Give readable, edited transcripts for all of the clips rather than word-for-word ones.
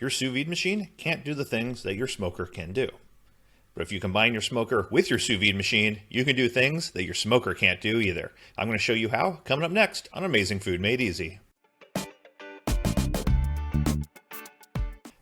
Your sous vide machine can't do the things that your smoker can do. But if you combine your smoker with your sous vide machine, you can do things that your smoker can't do either. I'm going to show you how coming up next on Amazing Food Made Easy.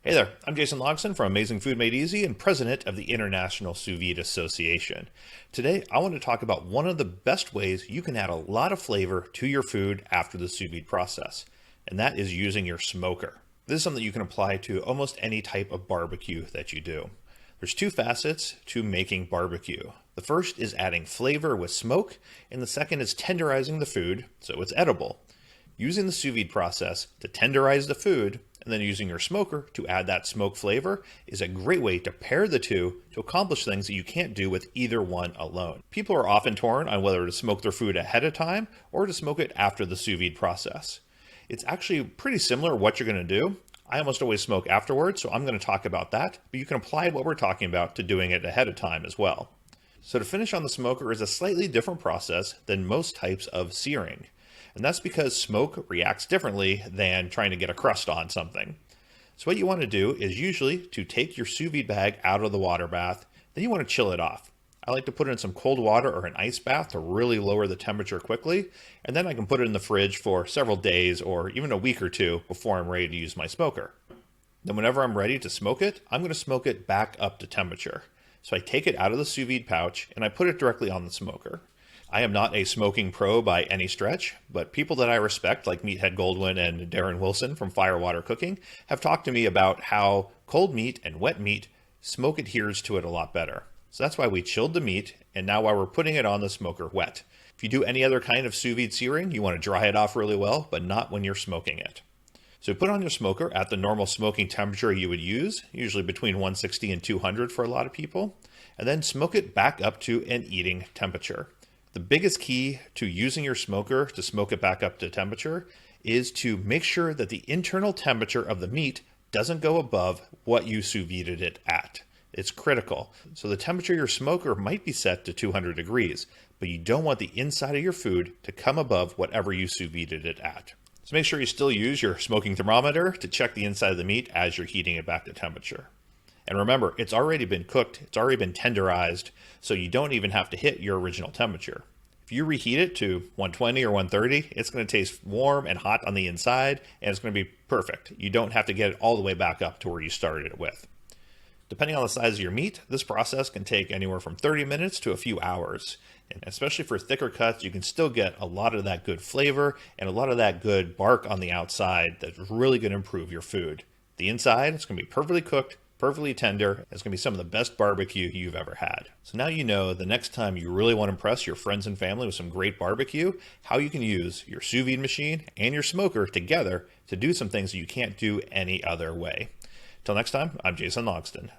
Hey there, I'm Jason Logston from Amazing Food Made Easy and president of the International Sous Vide Association. Today, I want to talk about one of the best ways you can add a lot of flavor to your food after the sous vide process, and that is using your smoker. This is something you can apply to almost any type of barbecue that you do. There's two facets to making barbecue. The first is adding flavor with smoke, and the second is tenderizing the food so it's edible. Using the sous vide process to tenderize the food and then using your smoker to add that smoke flavor is a great way to pair the two to accomplish things that you can't do with either one alone. People are often torn on whether to smoke their food ahead of time or to smoke it after the sous vide process. It's actually pretty similar what you're going to do. I almost always smoke afterwards, so I'm going to talk about that, but you can apply what we're talking about to doing it ahead of time as well. So to finish on the smoker is a slightly different process than most types of searing. And that's because smoke reacts differently than trying to get a crust on something. So what you want to do is usually to take your sous vide bag out of the water bath, then you want to chill it off. I like to put it in some cold water or an ice bath to really lower the temperature quickly, and then I can put it in the fridge for several days or even a week or two before I'm ready to use my smoker. Then whenever I'm ready to smoke it, I'm going to smoke it back up to temperature. So I take it out of the sous vide pouch and I put it directly on the smoker. I am not a smoking pro by any stretch, but people that I respect, like Meathead Goldwyn and Darren Wilson from Firewater Cooking, have talked to me about how cold meat and wet meat, smoke adheres to it a lot better. So that's why we chilled the meat, and now while we're putting it on the smoker wet. If you do any other kind of sous vide searing, you want to dry it off really well, but not when you're smoking it. So put on your smoker at the normal smoking temperature you would use, usually between 160 and 200 for a lot of people, and then smoke it back up to an eating temperature. The biggest key to using your smoker to smoke it back up to temperature is to make sure that the internal temperature of the meat doesn't go above what you sous vide'd it at. It's critical. So the temperature of your smoker might be set to 200 degrees, but you don't want the inside of your food to come above whatever you sous vide'd it at. So make sure you still use your smoking thermometer to check the inside of the meat as you're heating it back to temperature. And remember, it's already been cooked, it's already been tenderized, so you don't even have to hit your original temperature. If you reheat it to 120 or 130, it's going to taste warm and hot on the inside, and it's going to be perfect. You don't have to get it all the way back up to where you started it with. Depending on the size of your meat, this process can take anywhere from 30 minutes to a few hours. And especially for thicker cuts, you can still get a lot of that good flavor and a lot of that good bark on the outside that's really going to improve your food. The inside, it's going to be perfectly cooked, perfectly tender. It's going to be some of the best barbecue you've ever had. So now you know the next time you really want to impress your friends and family with some great barbecue, how you can use your sous vide machine and your smoker together to do some things that you can't do any other way. Till next time, I'm Jason Logston.